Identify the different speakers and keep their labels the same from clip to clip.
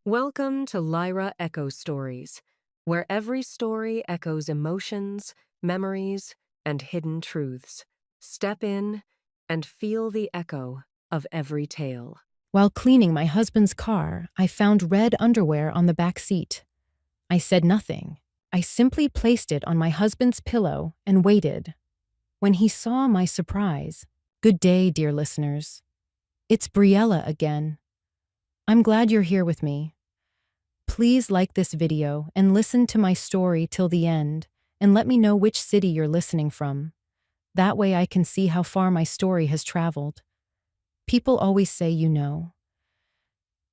Speaker 1: Welcome to Lyra Echo Stories, where every story echoes emotions, memories, and hidden truths. Step in and feel the echo of every tale.
Speaker 2: While cleaning my husband's car, I found red underwear on the back seat. I said nothing. I simply placed it on my husband's pillow and waited. When he saw my surprise, "Good day, dear listeners. It's Briella again. I'm glad you're here with me. Please like this video and listen to my story till the end, and let me know which city you're listening from. That way I can see how far my story has traveled. People always say,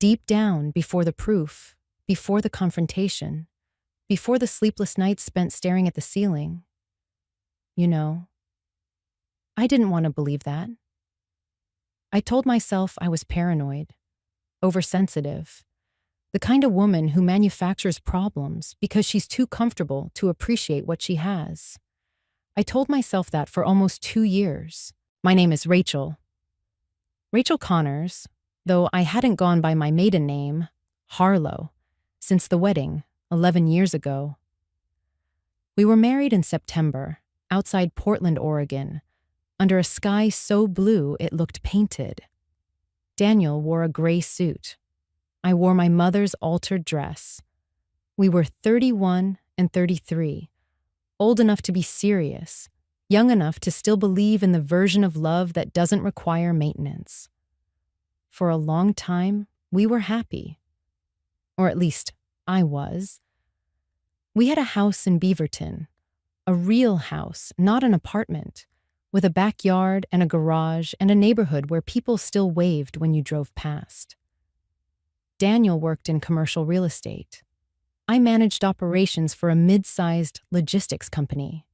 Speaker 2: deep down, before the proof, before the confrontation, before the sleepless nights spent staring at the ceiling. You know, I didn't want to believe that. I told myself I was paranoid, oversensitive, the kind of woman who manufactures problems because she's too comfortable to appreciate what she has. I told myself that for almost 2 years. My name is Rachel. Rachel Connors, though I hadn't gone by my maiden name, Harlow, since the wedding 11 years ago. We were married in September, outside Portland, Oregon, under a sky so blue it looked painted. Daniel wore a gray suit. I wore my mother's altered dress. We were 31 and 33, old enough to be serious, young enough to still believe in the version of love that doesn't require maintenance. For a long time, we were happy. Or at least, I was. We had a house in Beaverton, a real house, not an apartment, with a backyard and a garage and a neighborhood where people still waved when you drove past. Daniel worked in commercial real estate. I managed operations for a mid-sized logistics company.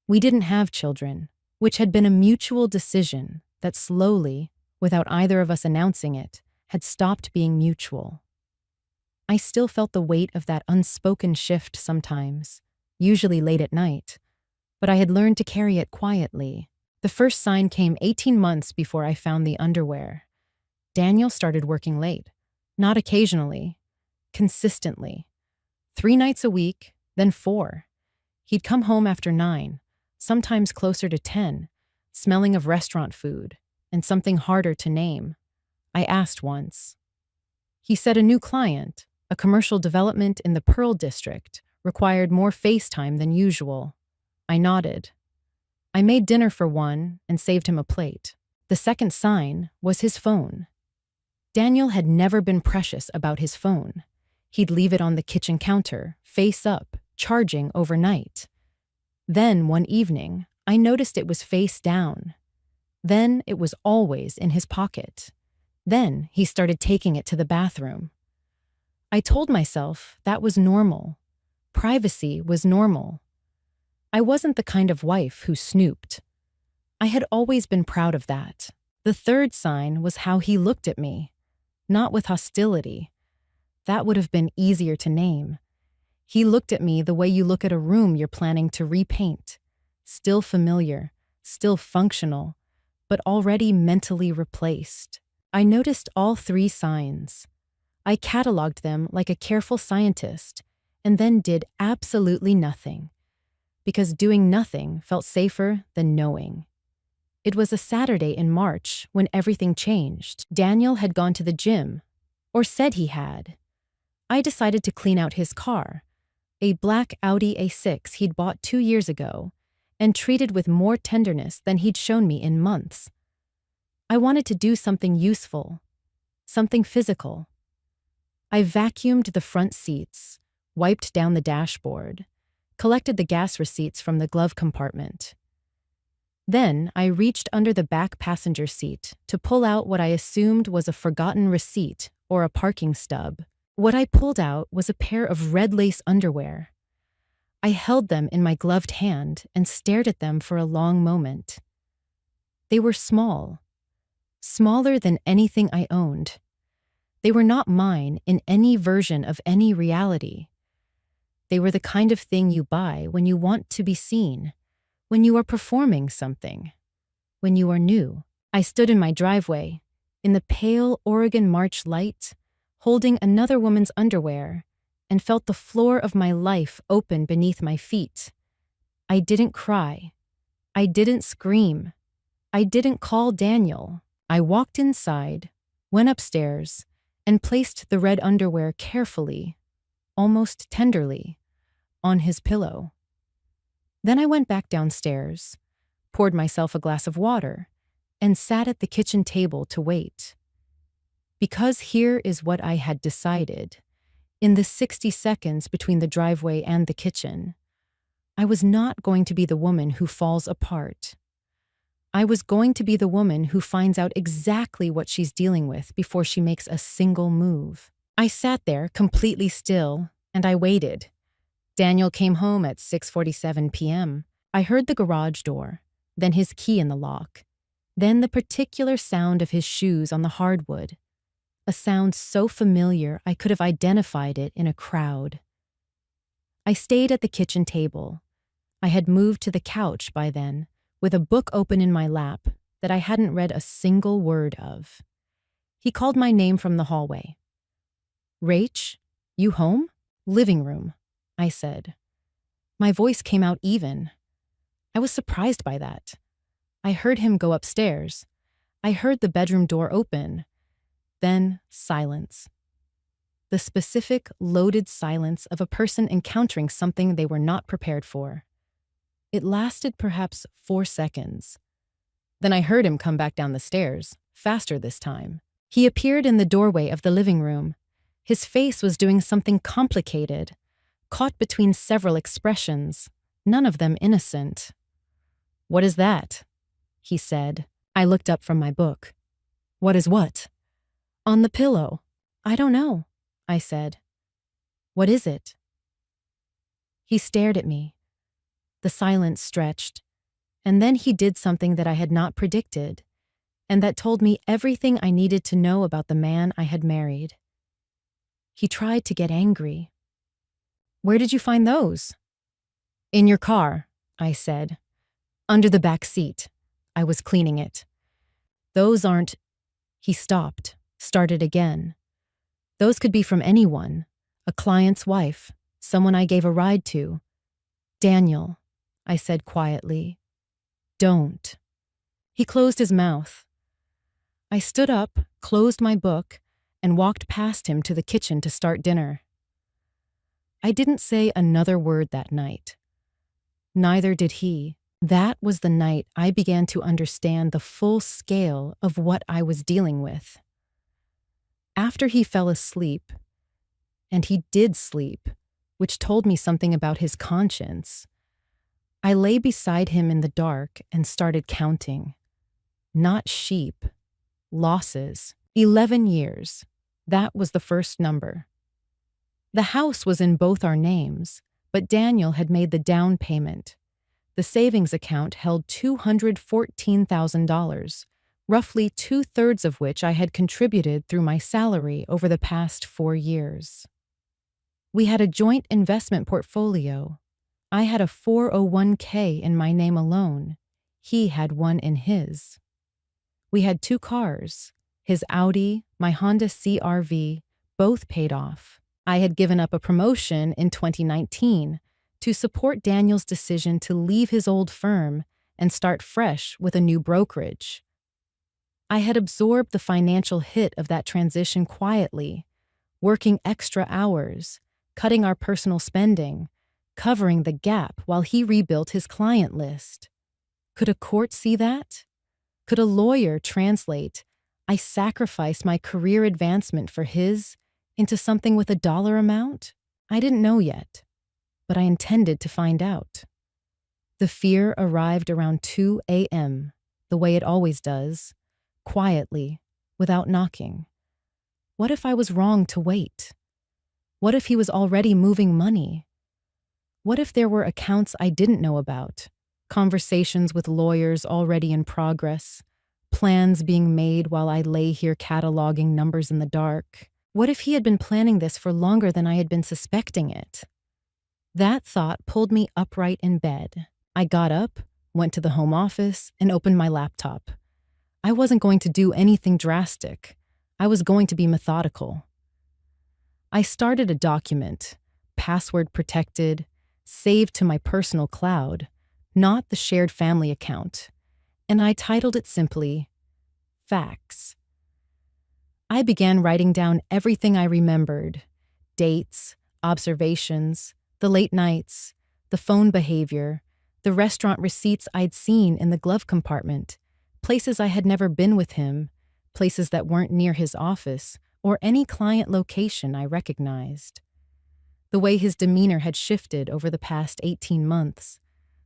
Speaker 2: We didn't have children, which had been a mutual decision that slowly, without either of us announcing it, had stopped being mutual. I still felt the weight of that unspoken shift sometimes, usually late at night, but I had learned to carry it quietly. The first sign came 18 months before I found the underwear. Daniel started working late, not occasionally, consistently. 3 nights a week, then 4. He'd come home after 9, sometimes closer to 10, smelling of restaurant food and something harder to name. I asked once. He said a new client, a commercial development in the Pearl District, required more face time than usual. I nodded. I made dinner for one and saved him a plate. The second sign was his phone. Daniel had never been precious about his phone. He'd leave it on the kitchen counter, face up, charging overnight. Then, one evening, I noticed it was face down. Then it was always in his pocket. Then he started taking it to the bathroom. I told myself that was normal. Privacy was normal. I wasn't the kind of wife who snooped. I had always been proud of that. The third sign was how he looked at me, not with hostility. That would have been easier to name. He looked at me the way you look at a room you're planning to repaint. Still familiar, still functional, but already mentally replaced. I noticed all 3 signs. I cataloged them like a careful scientist, and then did absolutely nothing. Because doing nothing felt safer than knowing. It was a Saturday in March when everything changed. Daniel had gone to the gym, or said he had. I decided to clean out his car, a black Audi A6 he'd bought 2 years ago, and treated with more tenderness than he'd shown me in months. I wanted to do something useful, something physical. I vacuumed the front seats, wiped down the dashboard, collected the gas receipts from the glove compartment. Then I reached under the back passenger seat to pull out what I assumed was a forgotten receipt or a parking stub. What I pulled out was a pair of red lace underwear. I held them in my gloved hand and stared at them for a long moment. They were small, smaller than anything I owned. They were not mine in any version of any reality. They were the kind of thing you buy when you want to be seen, when you are performing something, when you are new. I stood in my driveway, in the pale Oregon March light, holding another woman's underwear, and felt the floor of my life open beneath my feet. I didn't cry. I didn't scream. I didn't call Daniel. I walked inside, went upstairs, and placed the red underwear carefully, almost tenderly, on his pillow. Then I went back downstairs, poured myself a glass of water, and sat at the kitchen table to wait. Because here is what I had decided. In the 60 seconds between the driveway and the kitchen, I was not going to be the woman who falls apart. I was going to be the woman who finds out exactly what she's dealing with before she makes a single move. I sat there completely still, and I waited. Daniel came home at 6:47 p.m. I heard the garage door, then his key in the lock, then the particular sound of his shoes on the hardwood, a sound so familiar I could have identified it in a crowd. I stayed at the kitchen table. I had moved to the couch by then, with a book open in my lap that I hadn't read a single word of. He called my name from the hallway. "Rach, you home?" "Living room," I said. My voice came out even. I was surprised by that. I heard him go upstairs. I heard the bedroom door open. Then silence. The specific, loaded silence of a person encountering something they were not prepared for. It lasted perhaps 4 seconds. Then I heard him come back down the stairs, faster this time. He appeared in the doorway of the living room. His face was doing something complicated, caught between several expressions, none of them innocent. "What is that?" he said. I looked up from my book. "What is what?" "On the pillow." "I don't know," I said. "What is it?" He stared at me. The silence stretched, and then he did something that I had not predicted, and that told me everything I needed to know about the man I had married. He tried to get angry. "Where did you find those?" "In your car," I said. "Under the back seat. I was cleaning it." "Those aren't—" He stopped, started again. "Those could be from anyone. A client's wife, someone I gave a ride to." "Daniel," I said quietly. "Don't." He closed his mouth. I stood up, closed my book, and walked past him to the kitchen to start dinner. I didn't say another word that night. Neither did he. That was the night I began to understand the full scale of what I was dealing with. After he fell asleep, and he did sleep, which told me something about his conscience, I lay beside him in the dark and started counting. Not sheep. Losses. 11 years. That was the first number. The house was in both our names, but Daniel had made the down payment. The savings account held $214,000, roughly 2/3 of which I had contributed through my salary over the past 4 years. We had a joint investment portfolio. I had a 401k in my name alone. He had one in his. We had 2 cars, his Audi, my Honda CR-V, both paid off. I had given up a promotion in 2019 to support Daniel's decision to leave his old firm and start fresh with a new brokerage. I had absorbed the financial hit of that transition quietly, working extra hours, cutting our personal spending, covering the gap while he rebuilt his client list. Could a court see that? Could a lawyer translate, "I sacrificed my career advancement for his," into something with a dollar amount? I didn't know yet, but I intended to find out. The fear arrived around 2 a.m., the way it always does, quietly, without knocking. What if I was wrong to wait? What if he was already moving money? What if there were accounts I didn't know about, conversations with lawyers already in progress, plans being made while I lay here cataloging numbers in the dark? What if he had been planning this for longer than I had been suspecting it? That thought pulled me upright in bed. I got up, went to the home office, and opened my laptop. I wasn't going to do anything drastic. I was going to be methodical. I started a document, password protected, saved to my personal cloud, not the shared family account, and I titled it simply, Facts. I began writing down everything I remembered: dates, observations, the late nights, the phone behavior, the restaurant receipts I'd seen in the glove compartment, places I had never been with him, places that weren't near his office, or any client location I recognized. The way his demeanor had shifted over the past 18 months,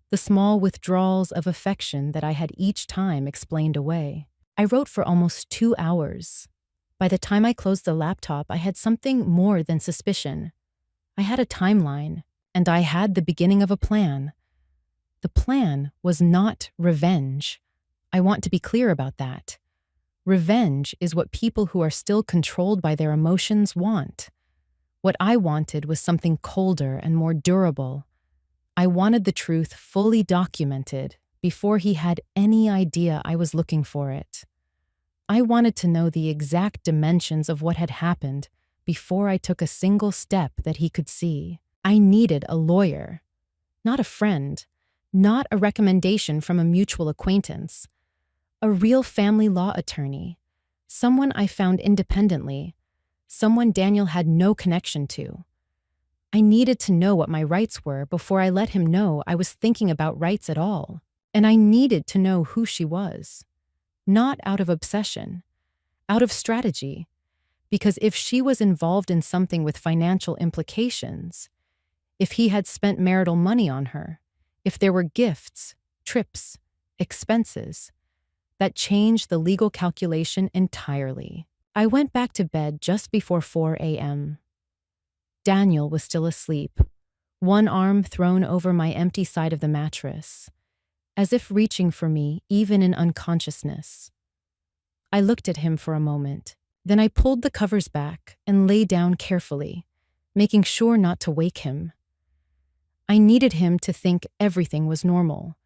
Speaker 2: the small withdrawals of affection that I had each time explained away. I wrote for almost 2 hours. By the time I closed the laptop, I had something more than suspicion. I had a timeline, and I had the beginning of a plan. The plan was not revenge. I want to be clear about that. Revenge is what people who are still controlled by their emotions want. What I wanted was something colder and more durable. I wanted the truth fully documented before he had any idea I was looking for it. I wanted to know the exact dimensions of what had happened before I took a single step that he could see. I needed a lawyer, not a friend, not a recommendation from a mutual acquaintance. A real family law attorney, someone I found independently, someone Daniel had no connection to. I needed to know what my rights were before I let him know I was thinking about rights at all. And I needed to know who she was. Not out of obsession, out of strategy, because if she was involved in something with financial implications, if he had spent marital money on her, if there were gifts, trips, expenses, that changed the legal calculation entirely. I went back to bed just before 4 a.m. Daniel was still asleep, one arm thrown over my empty side of the mattress, as if reaching for me even in unconsciousness. I looked at him for a moment, then I pulled the covers back and lay down carefully, making sure not to wake him. I needed him to think everything was normal.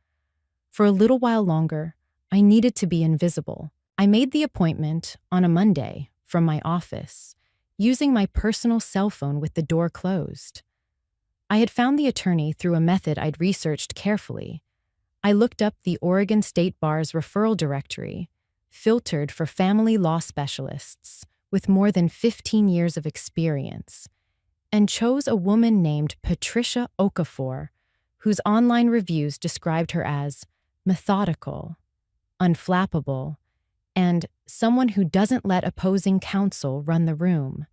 Speaker 2: For a little while longer, I needed to be invisible. I made the appointment on a Monday from my office, using my personal cell phone with the door closed. I had found the attorney through a method I'd researched carefully. I looked up the Oregon State Bar's referral directory, filtered for family law specialists with more than 15 years of experience, and chose a woman named Patricia Okafor, whose online reviews described her as methodical, unflappable, and someone who doesn't let opposing counsel run the room.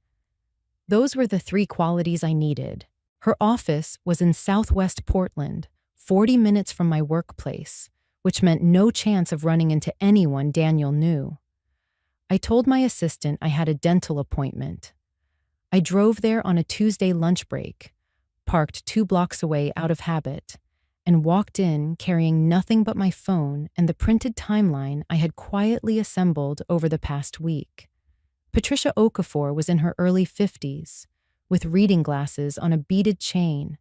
Speaker 2: Those were the three qualities I needed. Her office was in Southwest Portland, 40 minutes from my workplace, which meant no chance of running into anyone Daniel knew. I told my assistant I had a dental appointment. I drove there on a Tuesday lunch break, parked 2 blocks away out of habit, and walked in carrying nothing but my phone and the printed timeline I had quietly assembled over the past week. Patricia Okafor was in her early 50s, with reading glasses on a beaded chain,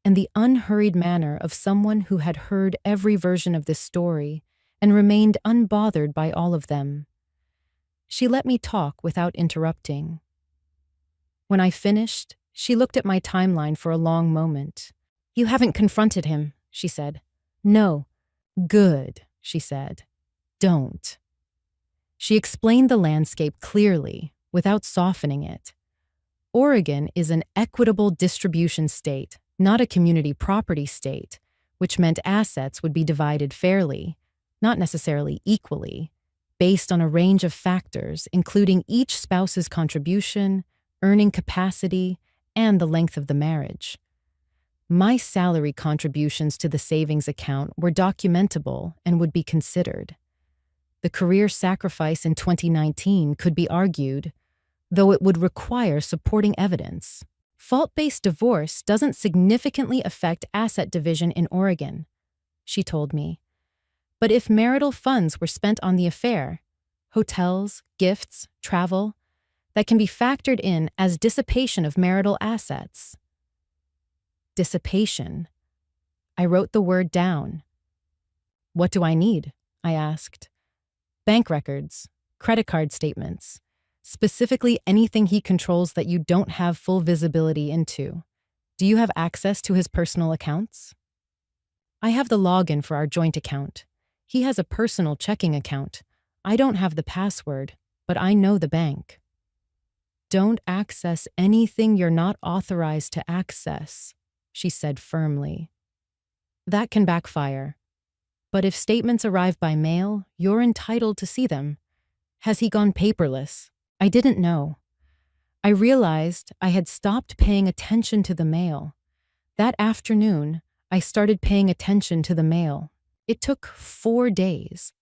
Speaker 2: and the unhurried manner of someone who had heard every version of this story and remained unbothered by all of them. She let me talk without interrupting. When I finished, she looked at my timeline for a long moment. "You haven't confronted him," she said. "No." "Good," she said. "Don't." She explained the landscape clearly, without softening it. Oregon is an equitable distribution state, not a community property state, which meant assets would be divided fairly, not necessarily equally, based on a range of factors, including each spouse's contribution, earning capacity, and the length of the marriage. My salary contributions to the savings account were documentable and would be considered. The career sacrifice in 2019 could be argued, though it would require supporting evidence. Fault-based divorce doesn't significantly affect asset division in Oregon, she told me. But if marital funds were spent on the affair, hotels, gifts, travel, that can be factored in as dissipation of marital assets. Dissipation. I wrote the word down. "What do I need?" I asked. "Bank records, credit card statements, specifically anything he controls that you don't have full visibility into. Do you have access to his personal accounts? I have the login for our joint account. He has a personal checking account. I don't have the password, but I know the bank. Don't access anything you're not authorized to access, she said firmly. That can backfire. But if statements arrive by mail, you're entitled to see them. Has he gone paperless? I didn't know. I realized I had stopped paying attention to the mail. That afternoon, I started paying attention to the mail. It took 4 days.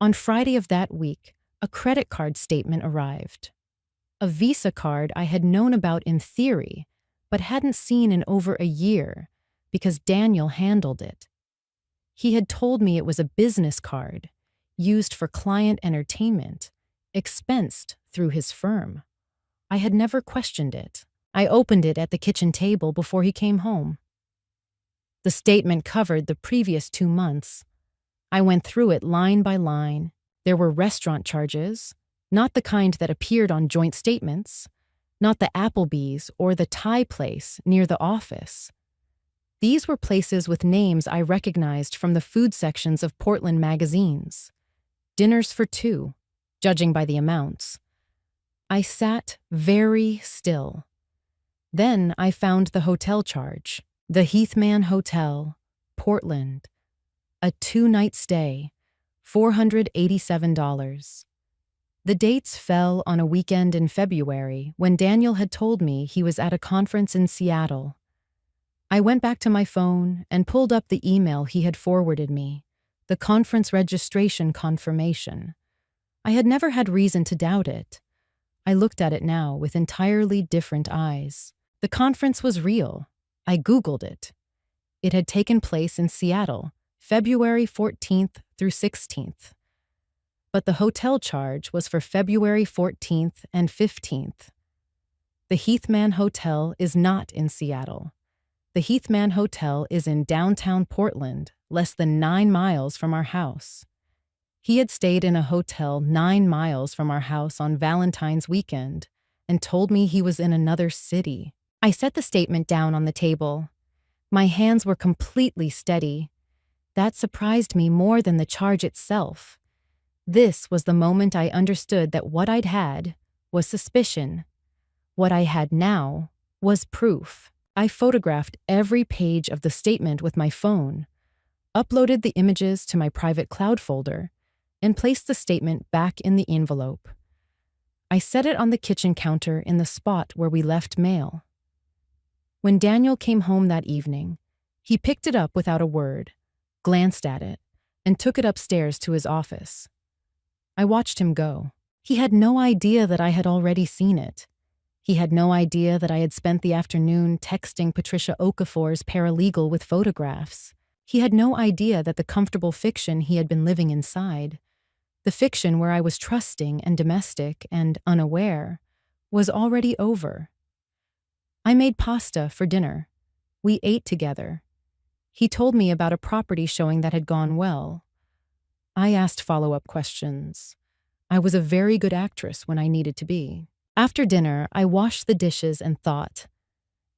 Speaker 2: On Friday of that week, a credit card statement arrived. A Visa card I had known about in theory, but hadn't seen in over a year because Daniel handled it. He had told me it was a business card, used for client entertainment, expensed through his firm. I had never questioned it. I opened it at the kitchen table before he came home. The statement covered the previous 2 months. I went through it line by line. There were restaurant charges, not the kind that appeared on joint statements, not the Applebee's or the Thai place near the office. These were places with names I recognized from the food sections of Portland magazines. Dinners for 2, judging by the amounts. I sat very still. Then I found the hotel charge. The Heathman Hotel, Portland. A 2-night stay, $487. The dates fell on a weekend in February when Daniel had told me he was at a conference in Seattle. I went back to my phone and pulled up the email he had forwarded me, the conference registration confirmation. I had never had reason to doubt it. I looked at it now with entirely different eyes. The conference was real. I Googled it. It had taken place in Seattle, February 14th through 16th. But the hotel charge was for February 14th and 15th. The Heathman Hotel is not in Seattle. The Heathman Hotel is in downtown Portland, less than 9 miles from our house. He had stayed in a hotel 9 miles from our house on Valentine's weekend and told me he was in another city. I set the statement down on the table. My hands were completely steady. That surprised me more than the charge itself. This was the moment I understood that what I'd had was suspicion. What I had now was proof. I photographed every page of the statement with my phone, uploaded the images to my private cloud folder, and placed the statement back in the envelope. I set it on the kitchen counter in the spot where we left mail. When Daniel came home that evening, he picked it up without a word, glanced at it, and took it upstairs to his office. I watched him go. He had no idea that I had already seen it. He had no idea that I had spent the afternoon texting Patricia Okafor's paralegal with photographs. He had no idea that the comfortable fiction he had been living inside, the fiction where I was trusting and domestic and unaware, was already over. I made pasta for dinner. We ate together. He told me about a property showing that had gone well. I asked follow-up questions. I was a very good actress when I needed to be. After dinner, I washed the dishes and thought,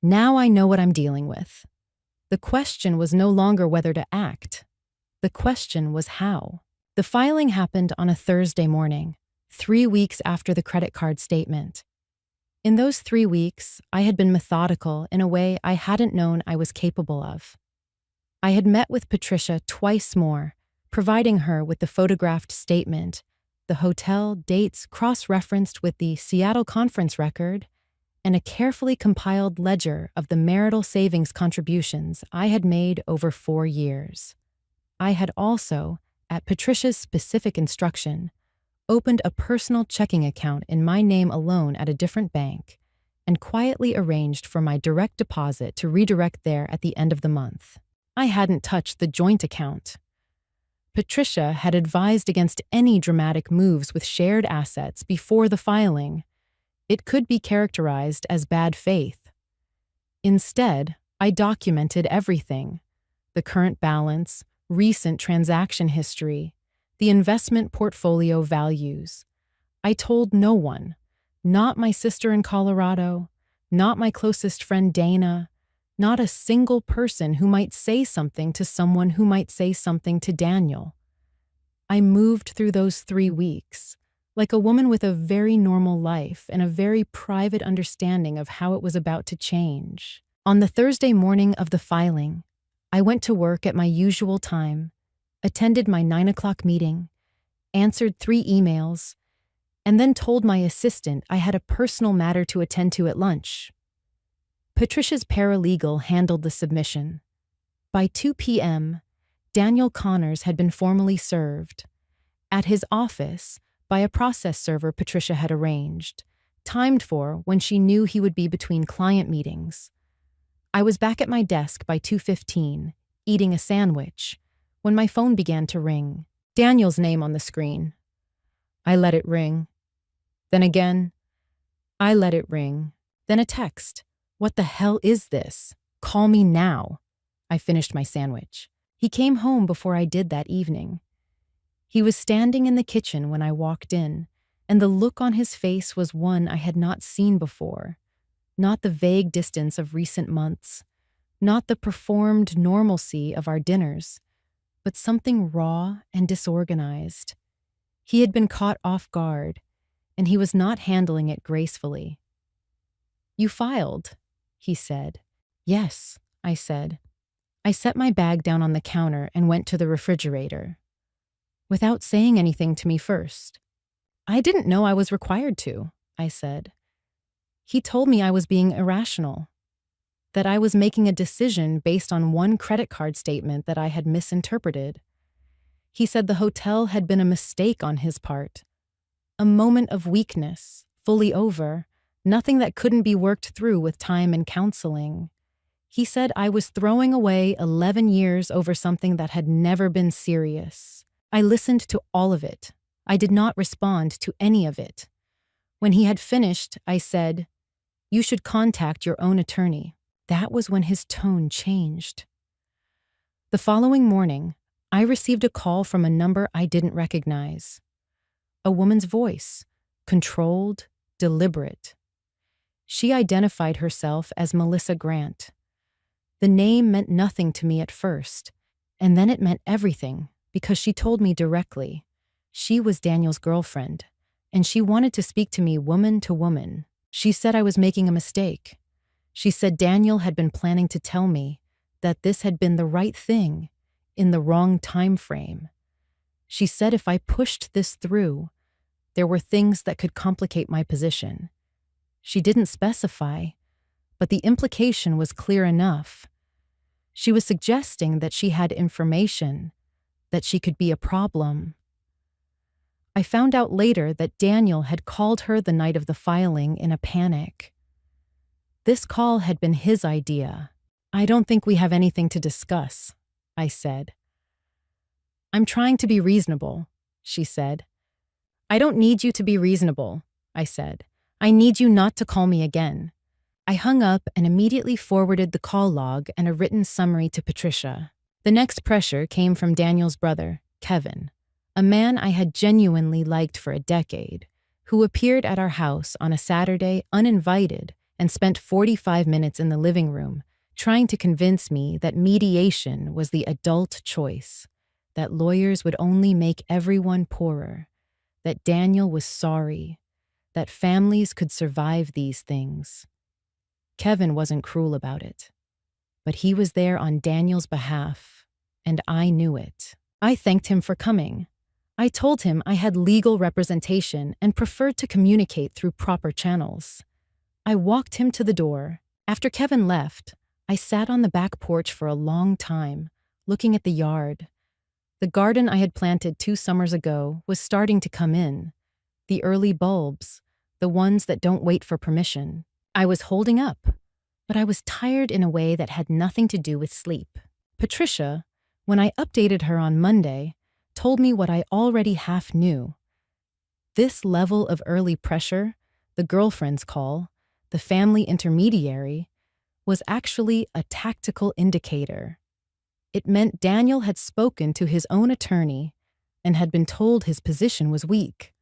Speaker 2: now I know what I'm dealing with. The question was no longer whether to act. The question was how. The filing happened on a Thursday morning, 3 weeks after the credit card statement. In those 3 weeks, I had been methodical in a way I hadn't known I was capable of. I had met with Patricia twice more, providing her with the photographed statement, the hotel dates cross-referenced with the Seattle conference record, and a carefully compiled ledger of the marital savings contributions I had made over 4 years. I had also, at Patricia's specific instruction, opened a personal checking account in my name alone at a different bank, and quietly arranged for my direct deposit to redirect there at the end of the month. I hadn't touched the joint account. Patricia had advised against any dramatic moves with shared assets before the filing. It could be characterized as bad faith. Instead, I documented everything: the current balance, recent transaction history, the investment portfolio values. I told no one. Not my sister in Colorado, not my closest friend Dana, not a single person who might say something to someone who might say something to Daniel. I moved through those 3 weeks, like a woman with a very normal life and a very private understanding of how it was about to change. On the Thursday morning of the filing, I went to work at my usual time, attended my 9 o'clock meeting, answered 3 emails, and then told my assistant I had a personal matter to attend to at lunch. Patricia's paralegal handled the submission. By 2 p.m., Daniel Connors had been formally served. At his office, by a process server Patricia had arranged, timed for when she knew he would be between client meetings. I was back at my desk by 2:15, eating a sandwich, when my phone began to ring. Daniel's name on the screen. I let it ring. Then again, I let it ring. Then a text. What the hell is this? Call me now. I finished my sandwich. He came home before I did that evening. He was standing in the kitchen when I walked in, and the look on his face was one I had not seen before. Not the vague distance of recent months, not the performed normalcy of our dinners, but something raw and disorganized. He had been caught off guard, and he was not handling it gracefully. "You filed," he said. "Yes," I said. I set my bag down on the counter and went to the refrigerator, without saying anything to me first. "I didn't know I was required to," I said. "He told me I was being irrational, that I was making a decision based on one credit card statement that I had misinterpreted. He said the hotel had been a mistake on his part, a moment of weakness, fully over, nothing that couldn't be worked through with time and counseling. He said I was throwing away 11 years over something that had never been serious. I listened to all of it. I did not respond to any of it. When he had finished, I said, 'You should contact your own attorney.' That was when his tone changed. The following morning, I received a call from a number I didn't recognize. A woman's voice, controlled, deliberate. She identified herself as Melissa Grant. The name meant nothing to me at first, and then it meant everything because she told me directly. She was Daniel's girlfriend, and she wanted to speak to me woman to woman. She said I was making a mistake. She said Daniel had been planning to tell me that this had been the right thing in the wrong time frame. She said if I pushed this through, there were things that could complicate my position. She didn't specify, but the implication was clear enough. She was suggesting that she had information, that she could be a problem. I found out later that Daniel had called her the night of the filing in a panic. This call had been his idea. "I don't think we have anything to discuss," I said. "I'm trying to be reasonable," she said. "I don't need you to be reasonable," I said. "I need you not to call me again." I hung up and immediately forwarded the call log and a written summary to Patricia. The next pressure came from Daniel's brother, Kevin, a man I had genuinely liked for a decade, who appeared at our house on a Saturday uninvited and spent 45 minutes in the living room trying to convince me that mediation was the adult choice, that lawyers would only make everyone poorer, that Daniel was sorry, that families could survive these things. Kevin wasn't cruel about it, but he was there on Daniel's behalf, and I knew it. I thanked him for coming. I told him I had legal representation and preferred to communicate through proper channels. I walked him to the door. After Kevin left, I sat on the back porch for a long time, looking at the yard. The garden I had planted 2 summers ago was starting to come in. The early bulbs, the ones that don't wait for permission. I was holding up, but I was tired in a way that had nothing to do with sleep. Patricia, when I updated her on Monday, told me what I already half knew. This level of early pressure, the girlfriend's call, the family intermediary, was actually a tactical indicator. It meant Daniel had spoken to his own attorney and had been told his position was weak.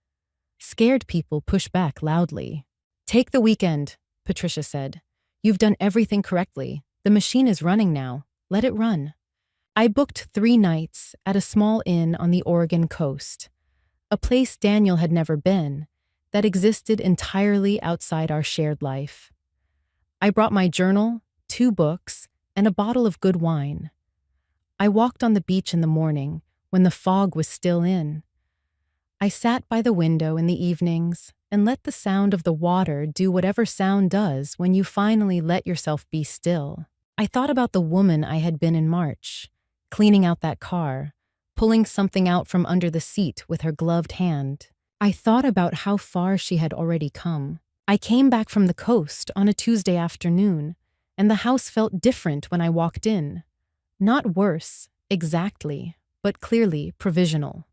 Speaker 2: Scared people push back loudly. Take the weekend, Patricia said. You've done everything correctly. The machine is running now. Let it run. I booked 3 nights at a small inn on the Oregon coast, a place Daniel had never been, that existed entirely outside our shared life. I brought my journal, 2 books, and a bottle of good wine. I walked on the beach in the morning when the fog was still in. I sat by the window in the evenings and let the sound of the water do whatever sound does when you finally let yourself be still. I thought about the woman I had been in March, cleaning out that car, pulling something out from under the seat with her gloved hand. I thought about how far she had already come. I came back from the coast on a Tuesday afternoon, and the house felt different when I walked in. Not worse, exactly, but clearly provisional.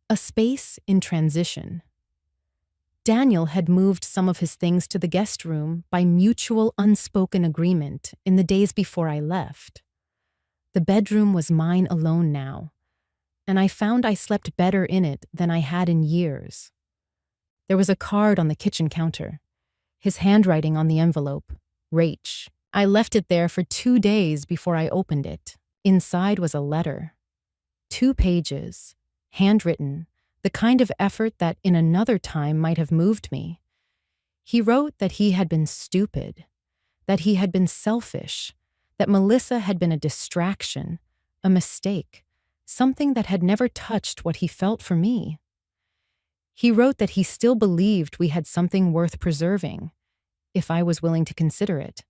Speaker 2: A space in transition. Daniel had moved some of his things to the guest room by mutual unspoken agreement in the days before I left. The bedroom was mine alone now, and I found I slept better in it than I had in years. There was a card on the kitchen counter, his handwriting on the envelope, Rach. I left it there for 2 days before I opened it. Inside was a letter. 2 pages, handwritten, the kind of effort that in another time might have moved me. He wrote that he had been stupid, that he had been selfish, that Melissa had been a distraction, a mistake, something that had never touched what he felt for me. He wrote that he still believed we had something worth preserving, if I was willing to consider it.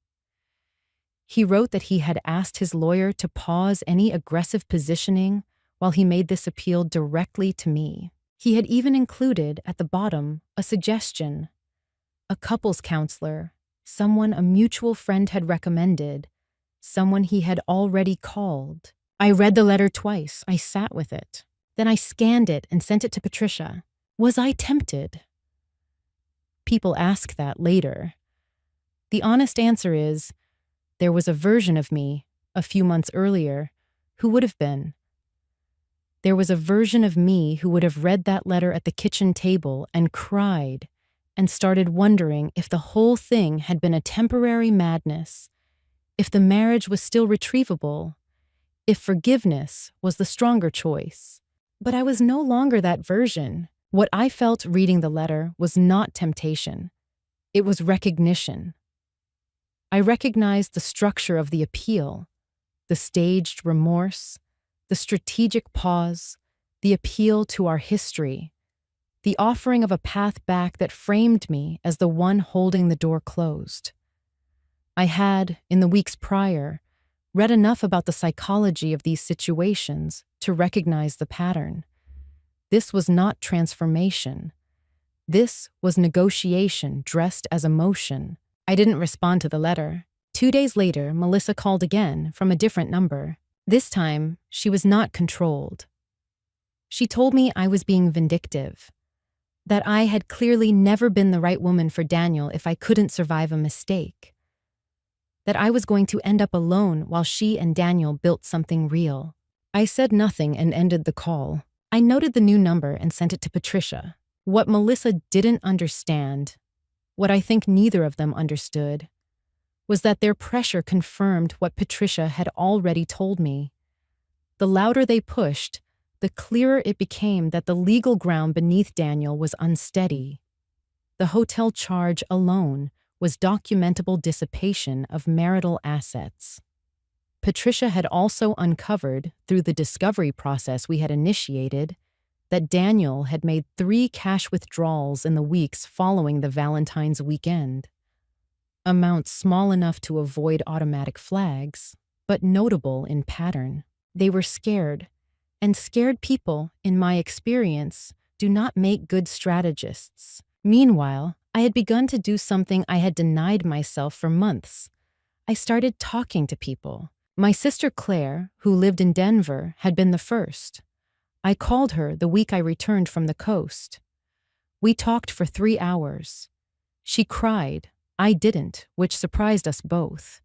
Speaker 2: He wrote that he had asked his lawyer to pause any aggressive positioning while he made this appeal directly to me. He had even included at the bottom a suggestion. A couples counselor, someone a mutual friend had recommended, someone he had already called. I read the letter twice. I sat with it. Then I scanned it and sent it to Patricia. Was I tempted? People ask that later. The honest answer is, there was a version of me, a few months earlier, who would have been. There was a version of me who would have read that letter at the kitchen table and cried and started wondering if the whole thing had been a temporary madness, if the marriage was still retrievable, if forgiveness was the stronger choice. But I was no longer that version. What I felt reading the letter was not temptation. It was recognition. I recognized the structure of the appeal, the staged remorse, the strategic pause, the appeal to our history, the offering of a path back that framed me as the one holding the door closed. I had, in the weeks prior, read enough about the psychology of these situations to recognize the pattern. This was not transformation. This was negotiation dressed as emotion. I didn't respond to the letter. 2 days later, Melissa called again from a different number. This time, she was not controlled. She told me I was being vindictive, that I had clearly never been the right woman for Daniel if I couldn't survive a mistake, that I was going to end up alone while she and Daniel built something real. I said nothing and ended the call. I noted the new number and sent it to Patricia. What Melissa didn't understand, what I think neither of them understood, was that their pressure confirmed what Patricia had already told me. The louder they pushed, the clearer it became that the legal ground beneath Daniel was unsteady. The hotel charge alone was documentable dissipation of marital assets. Patricia had also uncovered, through the discovery process we had initiated, that Daniel had made 3 cash withdrawals in the weeks following the Valentine's weekend. Amounts small enough to avoid automatic flags, but notable in pattern. They were scared, and scared people, in my experience, do not make good strategists. Meanwhile, I had begun to do something I had denied myself for months. I started talking to people. My sister Claire, who lived in Denver, had been the first. I called her the week I returned from the coast. We talked for 3 hours. She cried. I didn't, which surprised us both.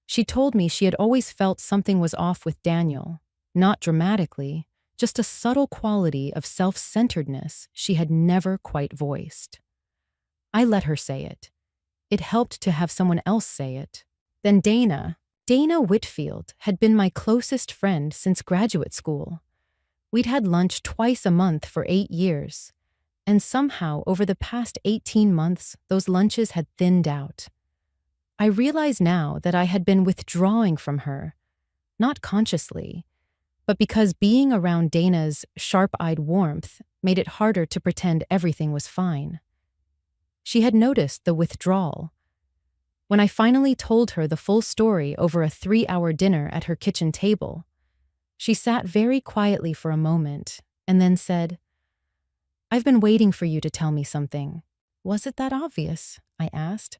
Speaker 2: She told me she had always felt something was off with Daniel, not dramatically, just a subtle quality of self-centeredness she had never quite voiced. I let her say it. It helped to have someone else say it. Then Dana Whitfield, had been my closest friend since graduate school. We'd had lunch twice a month for 8 years, and somehow over the past 18 months, those lunches had thinned out. I realize now that I had been withdrawing from her, not consciously, but because being around Dana's sharp-eyed warmth made it harder to pretend everything was fine. She had noticed the withdrawal. When I finally told her the full story over a 3-hour dinner at her kitchen table, she sat very quietly for a moment and then said, "I've been waiting for you to tell me something." "Was it that obvious?" I asked.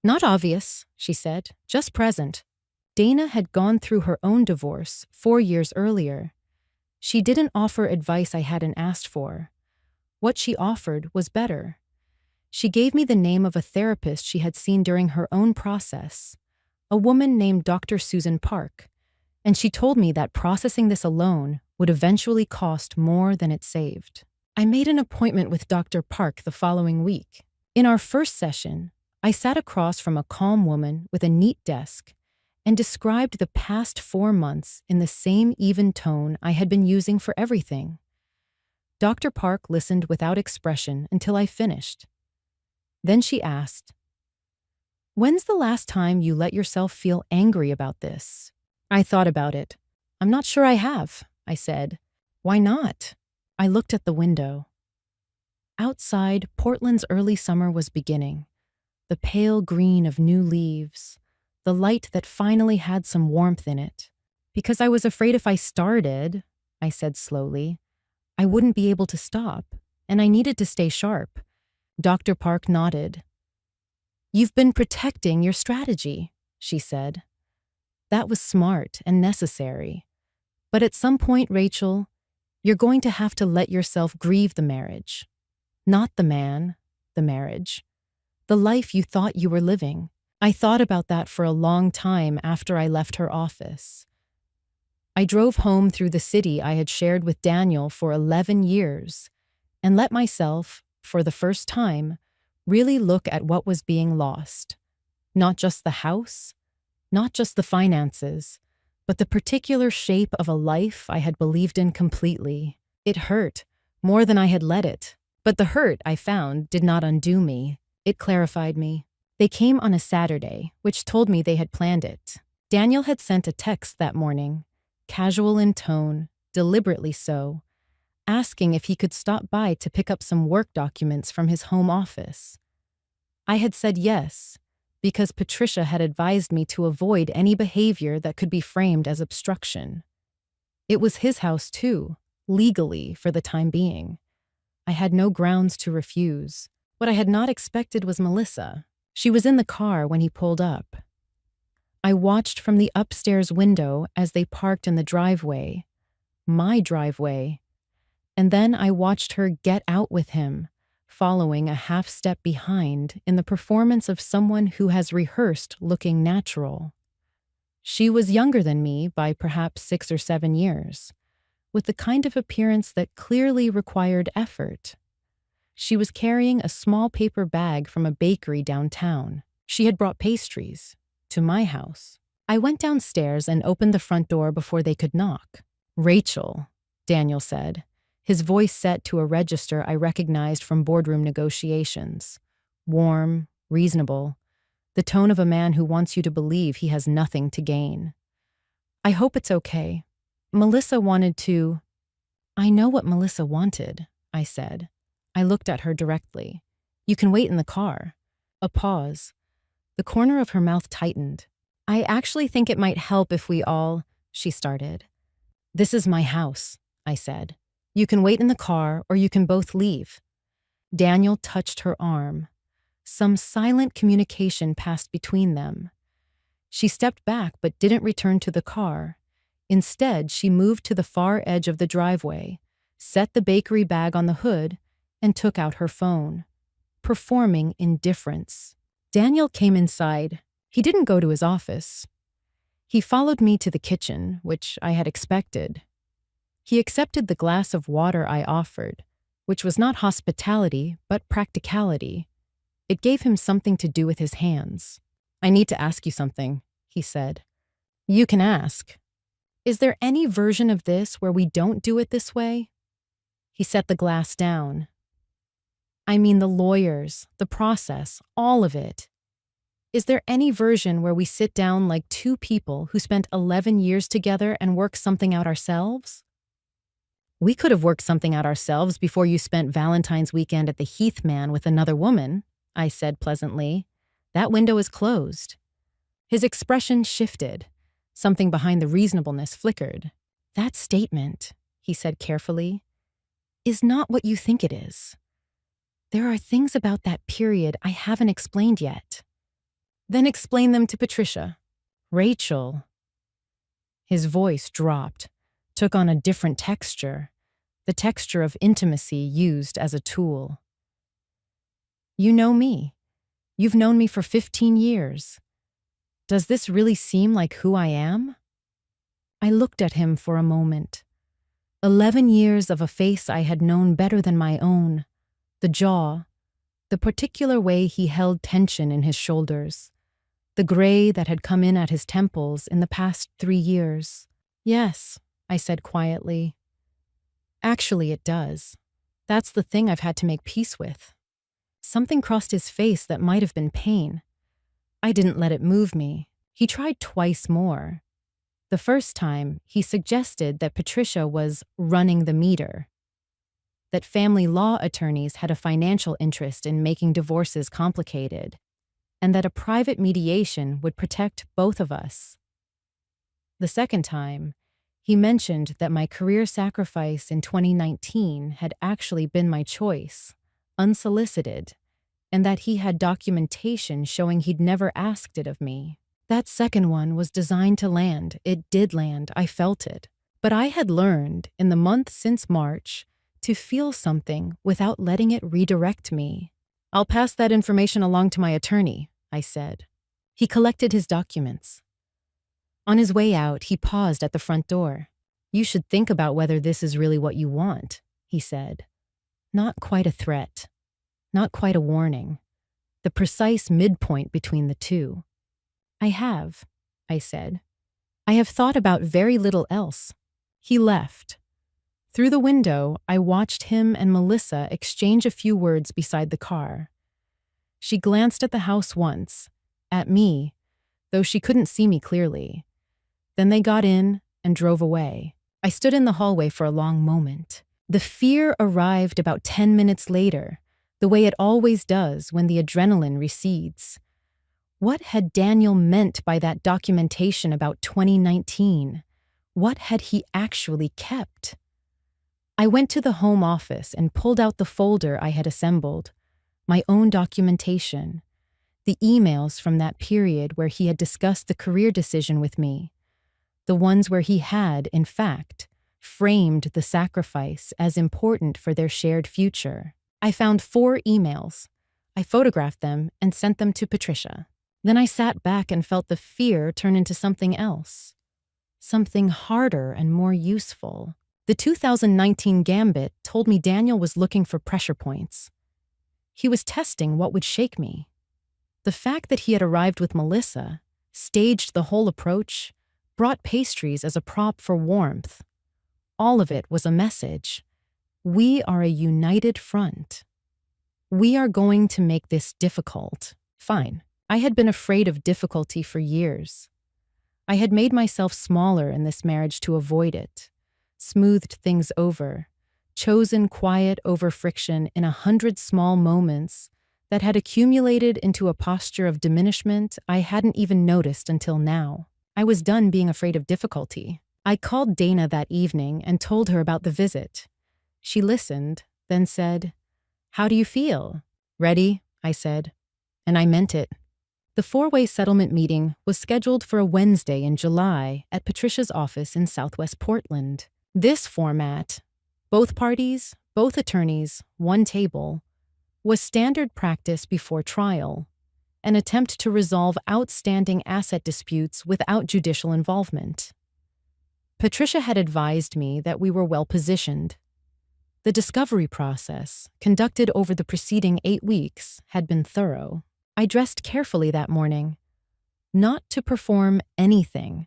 Speaker 2: "Not obvious," she said, "just present." Dana had gone through her own divorce 4 years earlier. She didn't offer advice I hadn't asked for. What she offered was better. She gave me the name of a therapist she had seen during her own process, a woman named Dr. Susan Park, and she told me that processing this alone would eventually cost more than it saved. I made an appointment with Dr. Park the following week. In our first session, I sat across from a calm woman with a neat desk and described the past 4 months in the same even tone I had been using for everything. Dr. Park listened without expression until I finished. Then she asked, "When's the last time you let yourself feel angry about this?" I thought about it. "I'm not sure I have," I said. "Why not?" I looked at the window. Outside, Portland's early summer was beginning. The pale green of new leaves, the light that finally had some warmth in it. "Because I was afraid if I started," I said slowly, "I wouldn't be able to stop, and I needed to stay sharp." Dr. Park nodded. "You've been protecting your strategy," she said. "That was smart and necessary. But at some point, Rachel, you're going to have to let yourself grieve the marriage. Not the man, the marriage. The life you thought you were living." I thought about that for a long time after I left her office. I drove home through the city I had shared with Daniel for 11 years and let myself, for the first time, really look at what was being lost. Not just the house, not just the finances, but the particular shape of a life I had believed in completely. It hurt, more than I had let it. But the hurt, I found, did not undo me. It clarified me. They came on a Saturday, which told me they had planned it. Daniel had sent a text that morning, casual in tone, deliberately so, asking if he could stop by to pick up some work documents from his home office. I had said yes, because Patricia had advised me to avoid any behavior that could be framed as obstruction. It was his house too, legally for the time being. I had no grounds to refuse. What I had not expected was Melissa. She was in the car when he pulled up. I watched from the upstairs window as they parked in the driveway, my driveway, and then I watched her get out with him, following a half step behind in the performance of someone who has rehearsed looking natural. She was younger than me by perhaps 6 or 7 years, with the kind of appearance that clearly required effort. She was carrying a small paper bag from a bakery downtown. She had brought pastries to my house. I went downstairs and opened the front door before they could knock. "Rachel," Daniel said, his voice set to a register I recognized from boardroom negotiations. Warm, reasonable, the tone of a man who wants you to believe he has nothing to gain. "I hope it's okay. Melissa wanted to—" "I know what Melissa wanted," I said. I looked at her directly. "You can wait in the car." A pause. The corner of her mouth tightened. "I actually think it might help if we all—" she started. "This is my house," I said. "You can wait in the car or you can both leave." Daniel touched her arm. Some silent communication passed between them. She stepped back but didn't return to the car. Instead, she moved to the far edge of the driveway, set the bakery bag on the hood, and took out her phone, performing indifference. Daniel came inside. He didn't go to his office. He followed me to the kitchen, which I had expected. He accepted the glass of water I offered, which was not hospitality, but practicality. It gave him something to do with his hands. "I need to ask you something," he said. "You can ask. Is there any version of this where we don't do it this way?" He set the glass down. "I mean the lawyers, the process, all of it. Is there any version where we sit down like two people who spent 11 years together and work something out ourselves?" "We could have worked something out ourselves before you spent Valentine's weekend at the Heath Man with another woman," I said pleasantly. "That window is closed." His expression shifted. Something behind the reasonableness flickered. "That statement," he said carefully, "is not what you think it is. There are things about that period I haven't explained yet." "Then explain them to Patricia." "Rachel." His voice dropped, took on a different texture, the texture of intimacy used as a tool. "You know me. You've known me for 15 years. Does this really seem like who I am?" I looked at him for a moment. 11 years of a face I had known better than my own, the jaw, the particular way he held tension in his shoulders, the gray that had come in at his temples in the past 3 years. "Yes," I said quietly. "Actually, it does. That's the thing I've had to make peace with." Something crossed his face that might have been pain. I didn't let it move me. He tried twice more. The first time, he suggested that Patricia was running the meter, that family law attorneys had a financial interest in making divorces complicated, and that a private mediation would protect both of us. The second time, he mentioned that my career sacrifice in 2019 had actually been my choice, unsolicited, and that he had documentation showing he'd never asked it of me. That second one was designed to land. It did land. I felt it. But I had learned, in the month since March, to feel something without letting it redirect me. "I'll pass that information along to my attorney," I said. He collected his documents. On his way out, he paused at the front door. "You should think about whether this is really what you want," he said. Not quite a threat. Not quite a warning. The precise midpoint between the two. "I have," I said. "I have thought about very little else." He left. Through the window, I watched him and Melissa exchange a few words beside the car. She glanced at the house once, at me, though she couldn't see me clearly. Then they got in and drove away. I stood in the hallway for a long moment. The fear arrived about 10 minutes later, the way it always does when the adrenaline recedes. What had Daniel meant by that documentation about 2019? What had he actually kept? I went to the home office and pulled out the folder I had assembled, my own documentation, the emails from that period where he had discussed the career decision with me, the ones where he had, in fact, framed the sacrifice as important for their shared future. I found 4 emails. I photographed them and sent them to Patricia. Then I sat back and felt the fear turn into something else. Something harder and more useful. The 2019 Gambit told me Daniel was looking for pressure points. He was testing what would shake me. The fact that he had arrived with Melissa, staged the whole approach, brought pastries as a prop for warmth. All of it was a message. We are a united front. We are going to make this difficult. Fine. I had been afraid of difficulty for years. I had made myself smaller in this marriage to avoid it, smoothed things over, chosen quiet over friction in 100 small moments that had accumulated into a posture of diminishment I hadn't even noticed until now. I was done being afraid of difficulty. I called Dana that evening and told her about the visit. She listened, then said, "How do you feel?" "Ready," I said. And I meant it. The 4-way settlement meeting was scheduled for a Wednesday in July at Patricia's office in Southwest Portland. This format, both parties, both attorneys, one table, was standard practice before trial, an attempt to resolve outstanding asset disputes without judicial involvement. Patricia had advised me that we were well positioned. The discovery process, conducted over the preceding 8 weeks, had been thorough. I dressed carefully that morning, not to perform anything,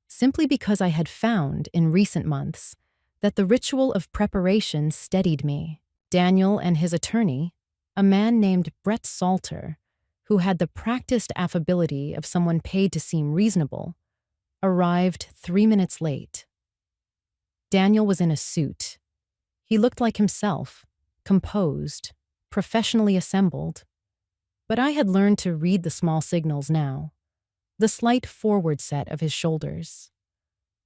Speaker 2: simply because I had found, in recent months, that the ritual of preparation steadied me. Daniel and his attorney, a man named Brett Salter, who had the practiced affability of someone paid to seem reasonable, arrived 3 minutes late. Daniel was in a suit. He looked like himself, composed, professionally assembled. But I had learned to read the small signals now. The slight forward set of his shoulders.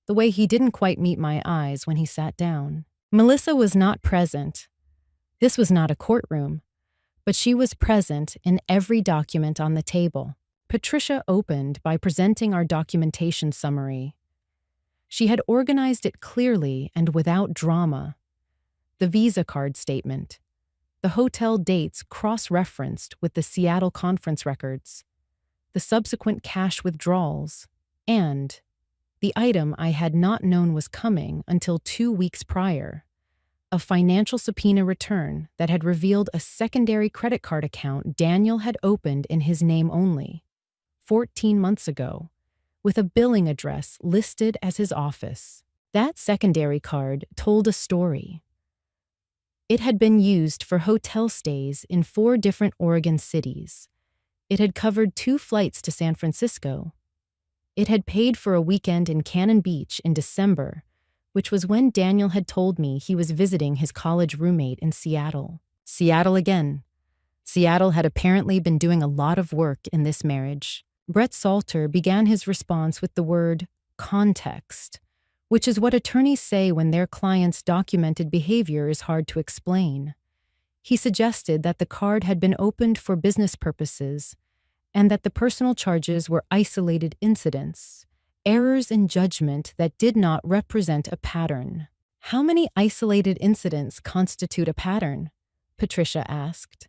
Speaker 2: The way he didn't quite meet my eyes when he sat down. Melissa was not present. This was not a courtroom, but she was present in every document on the table. Patricia opened by presenting our documentation summary. She had organized it clearly and without drama. The Visa card statement, the hotel dates cross-referenced with the Seattle conference records, the subsequent cash withdrawals, and the item I had not known was coming until 2 weeks prior, a financial subpoena return that had revealed a secondary credit card account Daniel had opened in his name only, 14 months ago, with a billing address listed as his office. That secondary card told a story. It had been used for hotel stays in 4 different Oregon cities. It had covered 2 flights to San Francisco. It had paid for a weekend in Cannon Beach in December, which was when Daniel had told me he was visiting his college roommate in Seattle. Seattle again. Seattle had apparently been doing a lot of work in this marriage. Brett Salter began his response with the word context, which is what attorneys say when their client's documented behavior is hard to explain. He suggested that the card had been opened for business purposes and that the personal charges were isolated incidents, errors in judgment that did not represent a pattern. How many isolated incidents constitute a pattern? Patricia asked.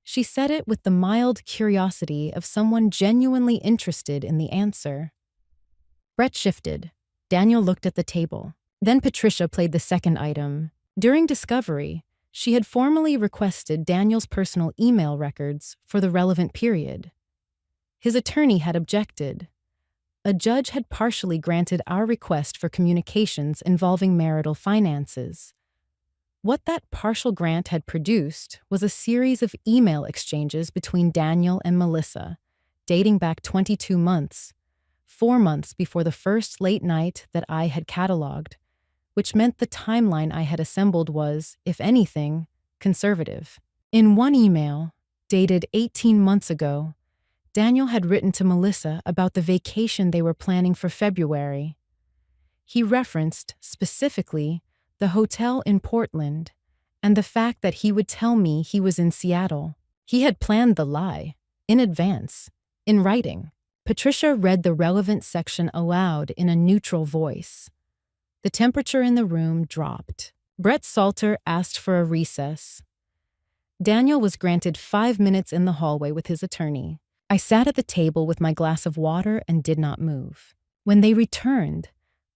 Speaker 2: She said it with the mild curiosity of someone genuinely interested in the answer. Brett shifted. Daniel looked at the table. Then Patricia played the second item. During discovery, she had formally requested Daniel's personal email records for the relevant period. His attorney had objected. A judge had partially granted our request for communications involving marital finances. What that partial grant had produced was a series of email exchanges between Daniel and Melissa, dating back 22 months, 4 months before the first late night that I had cataloged, which meant the timeline I had assembled was, if anything, conservative. In one email, dated 18 months ago, Daniel had written to Melissa about the vacation they were planning for February. He referenced, specifically, the hotel in Portland and the fact that he would tell me he was in Seattle. He had planned the lie, in advance, in writing. Patricia read the relevant section aloud in a neutral voice. The temperature in the room dropped. Brett Salter asked for a recess. Daniel was granted 5 minutes in the hallway with his attorney. I sat at the table with my glass of water and did not move. When they returned,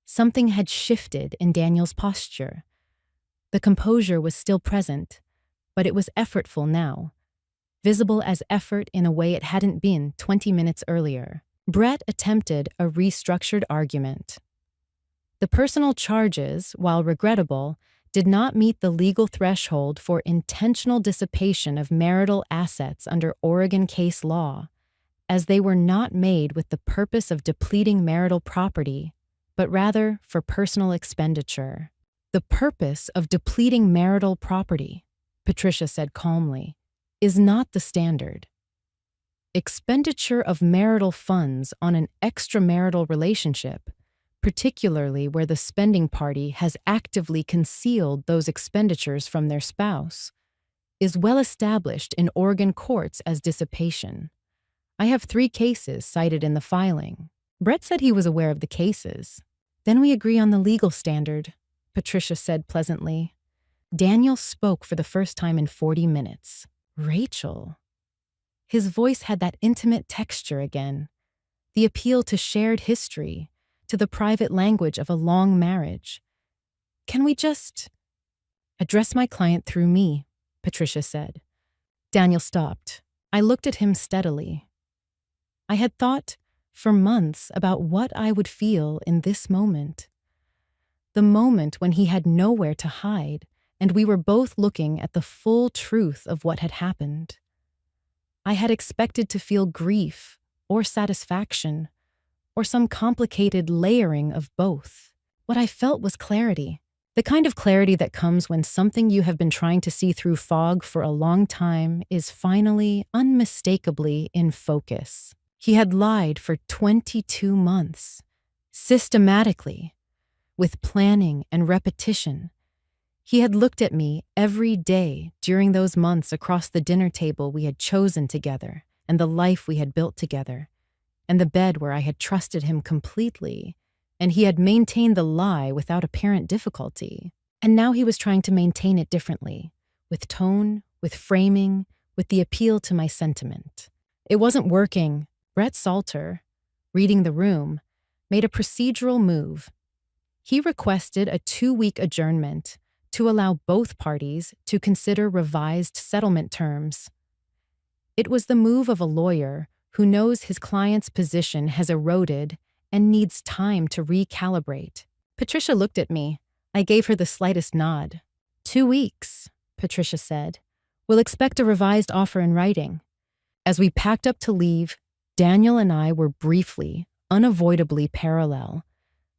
Speaker 2: something had shifted in Daniel's posture. The composure was still present, but it was effortful now, visible as effort in a way it hadn't been 20 minutes earlier. Brett attempted a restructured argument. The personal charges, while regrettable, did not meet the legal threshold for intentional dissipation of marital assets under Oregon case law, as they were not made with the purpose of depleting marital property, but rather for personal expenditure. The purpose of depleting marital property, Patricia said calmly, is not the standard. Expenditure of marital funds on an extramarital relationship, particularly where the spending party has actively concealed those expenditures from their spouse, is well established in Oregon courts as dissipation. I have 3 cases cited in the filing. Brett said he was aware of the cases. Then we agree on the legal standard, Patricia said pleasantly. Daniel spoke for the first time in 40 minutes. Rachel. His voice had that intimate texture again, the appeal to shared history, to the private language of a long marriage. Can we just... Address my client through me, Patricia said. Daniel stopped. I looked at him steadily. I had thought for months about what I would feel in this moment. The moment when he had nowhere to hide and we were both looking at the full truth of what had happened. I had expected to feel grief or satisfaction or some complicated layering of both. What I felt was clarity. The kind of clarity that comes when something you have been trying to see through fog for a long time is finally, unmistakably in focus. He had lied for 22 months, systematically, with planning and repetition. He had looked at me every day during those months across the dinner table we had chosen together, and the life we had built together, and the bed where I had trusted him completely, and he had maintained the lie without apparent difficulty. And now he was trying to maintain it differently, with tone, with framing, with the appeal to my sentiment. It wasn't working. Brett Salter, reading the room, made a procedural move. He requested a 2-week adjournment to allow both parties to consider revised settlement terms. It was the move of a lawyer who knows his client's position has eroded and needs time to recalibrate. Patricia looked at me. I gave her the slightest nod. 2 weeks, Patricia said. We'll expect a revised offer in writing. As we packed up to leave, Daniel and I were briefly, unavoidably parallel,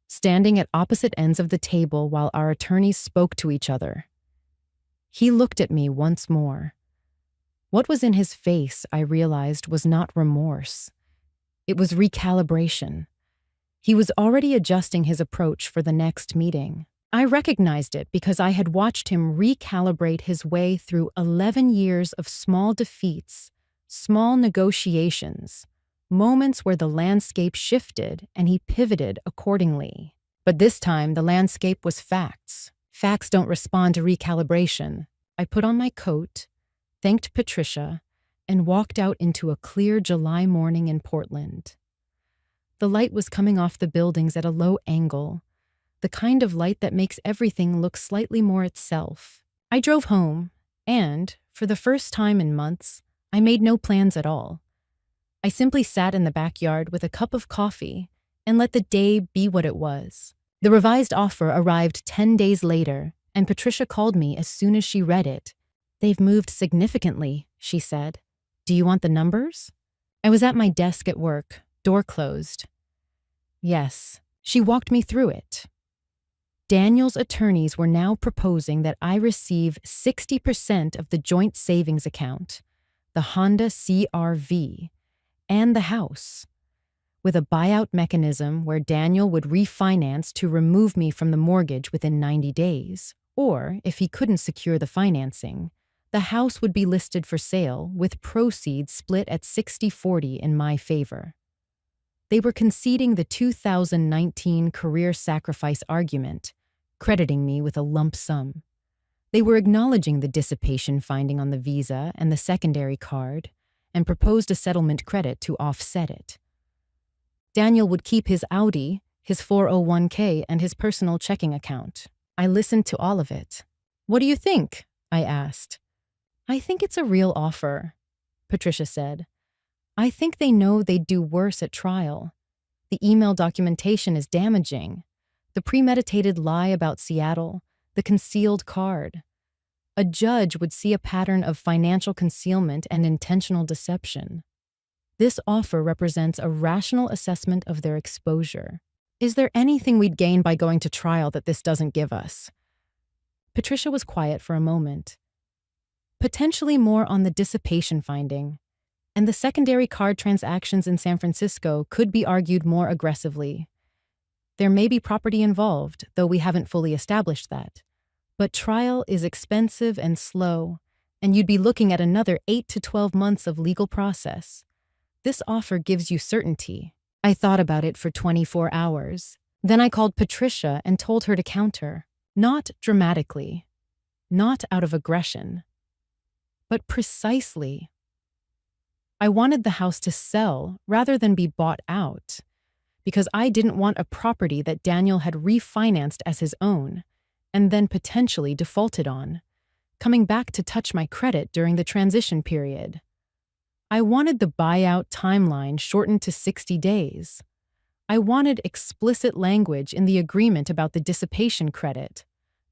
Speaker 2: standing at opposite ends of the table while our attorneys spoke to each other. He looked at me once more. What was in his face, I realized, was not remorse. It was recalibration. He was already adjusting his approach for the next meeting. I recognized it because I had watched him recalibrate his way through 11 years of small defeats, small negotiations, moments where the landscape shifted and he pivoted accordingly. But this time, the landscape was facts. Facts don't respond to recalibration. I put on my coat, thanked Patricia, and walked out into a clear July morning in Portland. The light was coming off the buildings at a low angle, the kind of light that makes everything look slightly more itself. I drove home, and, for the first time in months, I made no plans at all. I simply sat in the backyard with a cup of coffee and let the day be what it was. The revised offer arrived 10 days later, and Patricia called me as soon as she read it. They've moved significantly, she said. Do you want the numbers? I was at my desk at work, door closed. Yes, she walked me through it. Daniel's attorneys were now proposing that I receive 60% of the joint savings account, the Honda CR-V, and the house, with a buyout mechanism where Daniel would refinance to remove me from the mortgage within 90 days, or, if he couldn't secure the financing, the house would be listed for sale with proceeds split at 60-40 in my favor. They were conceding the 2019 career sacrifice argument, crediting me with a lump sum. They were acknowledging the dissipation finding on the Visa and the secondary card, and proposed a settlement credit to offset it. Daniel would keep his Audi, his 401k, and his personal checking account. I listened to all of it. What do you think? I asked. I think it's a real offer, Patricia said. I think they know they'd do worse at trial. The email documentation is damaging. The premeditated lie about Seattle, the concealed card. A judge would see a pattern of financial concealment and intentional deception. This offer represents a rational assessment of their exposure. Is there anything we'd gain by going to trial that this doesn't give us? Patricia was quiet for a moment. Potentially more on the dissipation finding, and the secondary card transactions in San Francisco could be argued more aggressively. There may be property involved, though we haven't fully established that. But trial is expensive and slow, and you'd be looking at another 8 to 12 months of legal process. This offer gives you certainty. I thought about it for 24 hours. Then I called Patricia and told her to counter. Not dramatically, not out of aggression, but precisely. I wanted the house to sell rather than be bought out, because I didn't want a property that Daniel had refinanced as his own, and then potentially defaulted on, coming back to touch my credit during the transition period. I wanted the buyout timeline shortened to 60 days. I wanted explicit language in the agreement about the dissipation credit,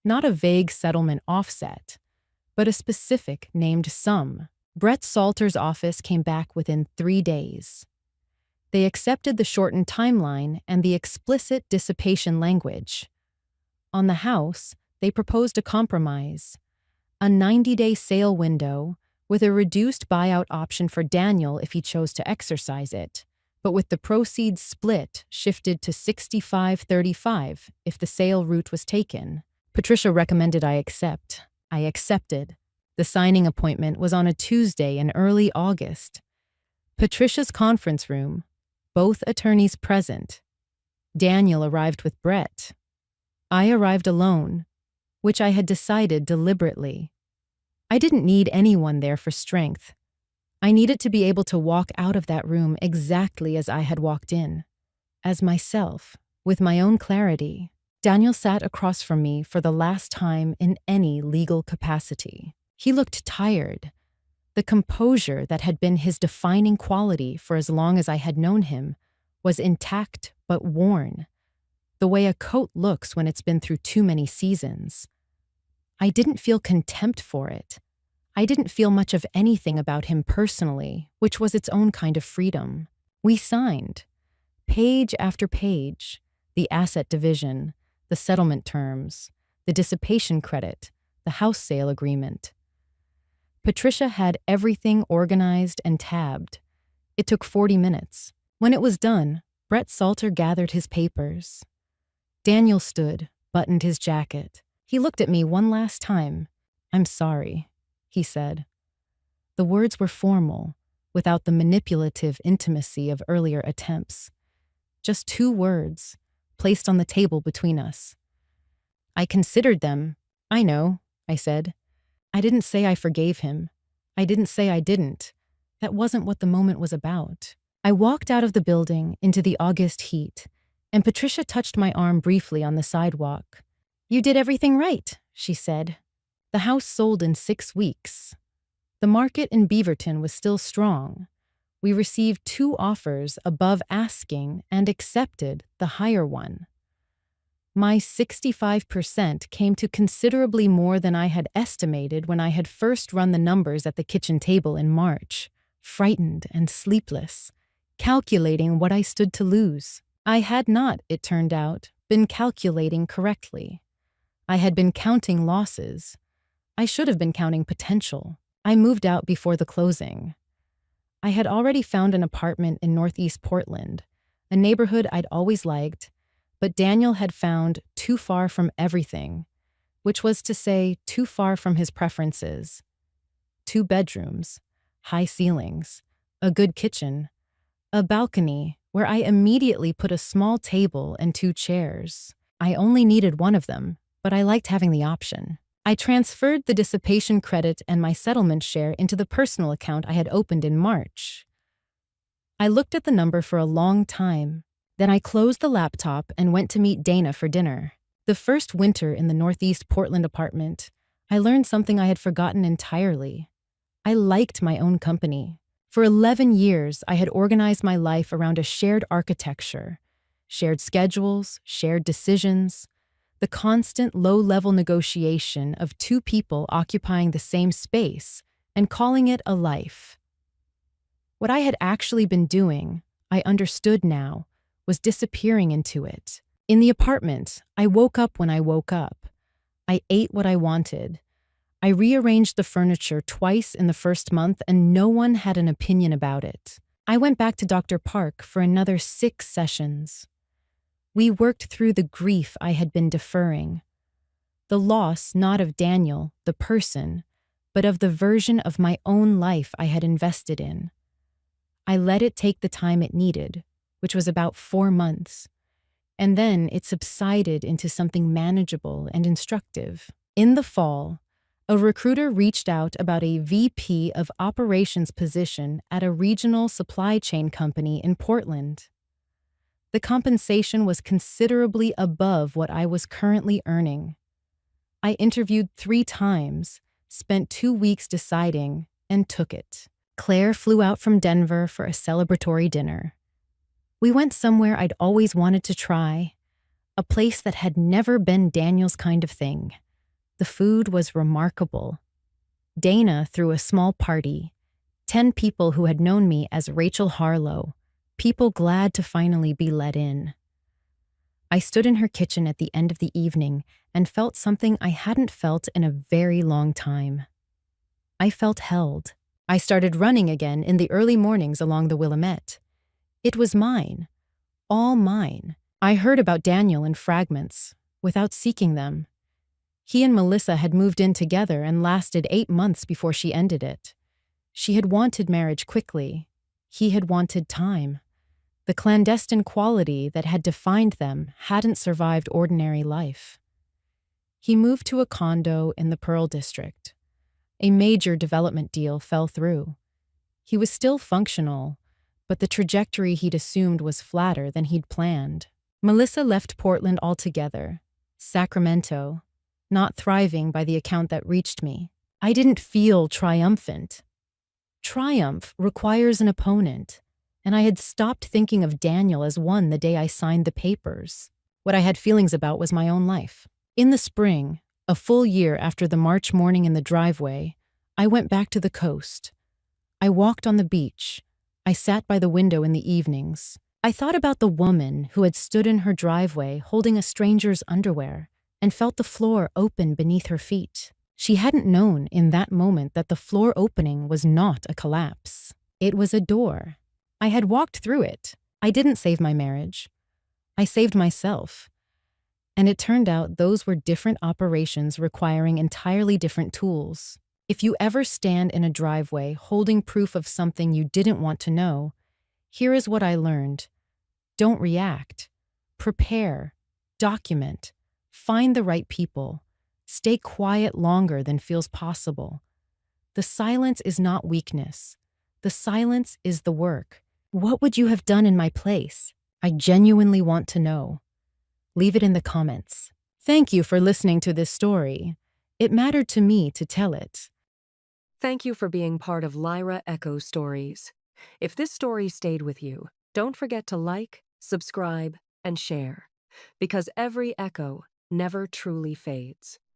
Speaker 2: not a vague settlement offset, but a specific named sum. Brett Salter's office came back within 3 days. They accepted the shortened timeline and the explicit dissipation language. On the house, they proposed a compromise, a 90-day sale window with a reduced buyout option for Daniel if he chose to exercise it, but with the proceeds split shifted to 65-35 if the sale route was taken. Patricia recommended I accept. I accepted. The signing appointment was on a Tuesday in early August. Patricia's conference room, both attorneys present. Daniel arrived with Brett. I arrived alone, which I had decided deliberately. I didn't need anyone there for strength. I needed to be able to walk out of that room exactly as I had walked in, as myself, with my own clarity. Daniel sat across from me for the last time in any legal capacity. He looked tired. The composure that had been his defining quality for as long as I had known him was intact but worn, the way a coat looks when it's been through too many seasons. I didn't feel contempt for it. I didn't feel much of anything about him personally, which was its own kind of freedom. We signed, page after page, the asset division, the settlement terms, the dissipation credit, the house sale agreement. Patricia had everything organized and tabbed. It took 40 minutes. When it was done, Brett Salter gathered his papers. Daniel stood, buttoned his jacket. He looked at me one last time. "I'm sorry," he said. The words were formal, without the manipulative intimacy of earlier attempts. Just 2 words, placed on the table between us. I considered them. "I know," I said. I didn't say I forgave him. I didn't say I didn't. That wasn't what the moment was about. I walked out of the building into the August heat, and Patricia touched my arm briefly on the sidewalk. "You did everything right," she said. The house sold in 6 weeks. The market in Beaverton was still strong. We received 2 offers above asking and accepted the higher one. My 65% came to considerably more than I had estimated when I had first run the numbers at the kitchen table in March, frightened and sleepless, calculating what I stood to lose. I had not, it turned out, been calculating correctly. I had been counting losses. I should have been counting potential. I moved out before the closing. I had already found an apartment in Northeast Portland, a neighborhood I'd always liked, but Daniel had found too far from everything, which was to say, too far from his preferences. 2 bedrooms, high ceilings, a good kitchen, a balcony where I immediately put a small table and 2 chairs. I only needed one of them, but I liked having the option. I transferred the dissipation credit and my settlement share into the personal account I had opened in March. I looked at the number for a long time. Then I closed the laptop and went to meet Dana for dinner. The first winter in the Northeast Portland apartment, I learned something I had forgotten entirely. I liked my own company. For 11 years, I had organized my life around a shared architecture, shared schedules, shared decisions, the constant low-level negotiation of 2 people occupying the same space and calling it a life. What I had actually been doing, I understood now, was disappearing into it. In the apartment, I woke up when I woke up. I ate what I wanted. I rearranged the furniture twice in the first month and no one had an opinion about it. I went back to Dr. Park for another 6 sessions. We worked through the grief I had been deferring. The loss not of Daniel, the person, but of the version of my own life I had invested in. I let it take the time it needed, which was about 4 months, and then it subsided into something manageable and instructive. In the fall, a recruiter reached out about a VP of operations position at a regional supply chain company in Portland. The compensation was considerably above what I was currently earning. I interviewed 3 times, spent 2 weeks deciding, and took it. Claire flew out from Denver for a celebratory dinner. We went somewhere I'd always wanted to try, a place that had never been Daniel's kind of thing. The food was remarkable. Dana threw a small party. 10 people who had known me as Rachel Harlow, people glad to finally be let in. I stood in her kitchen at the end of the evening and felt something I hadn't felt in a very long time. I felt held. I started running again in the early mornings along the Willamette. It was mine, all mine. I heard about Daniel in fragments, without seeking them. He and Melissa had moved in together and lasted 8 months before she ended it. She had wanted marriage quickly. He had wanted time. The clandestine quality that had defined them hadn't survived ordinary life. He moved to a condo in the Pearl District. A major development deal fell through. He was still functional, but the trajectory he'd assumed was flatter than he'd planned. Melissa left Portland altogether. Sacramento, not thriving by the account that reached me. I didn't feel triumphant. Triumph requires an opponent, and I had stopped thinking of Daniel as one the day I signed the papers. What I had feelings about was my own life. In the spring, a full year after the March morning in the driveway, I went back to the coast. I walked on the beach. I sat by the window in the evenings. I thought about the woman who had stood in her driveway holding a stranger's underwear and felt the floor open beneath her feet. She hadn't known in that moment that the floor opening was not a collapse. It was a door. I had walked through it. I didn't save my marriage. I saved myself. And it turned out those were different operations requiring entirely different tools. If you ever stand in a driveway holding proof of something you didn't want to know, here is what I learned. Don't react. Prepare. Document. Find the right people. Stay quiet longer than feels possible. The silence is not weakness. The silence is the work. What would you have done in my place? I genuinely want to know. Leave it in the comments. Thank you for listening to this story. It mattered to me to tell it.
Speaker 1: Thank you for being part of Lyra Echo Stories. If this story stayed with you, don't forget to like, subscribe, and share, because every echo never truly fades.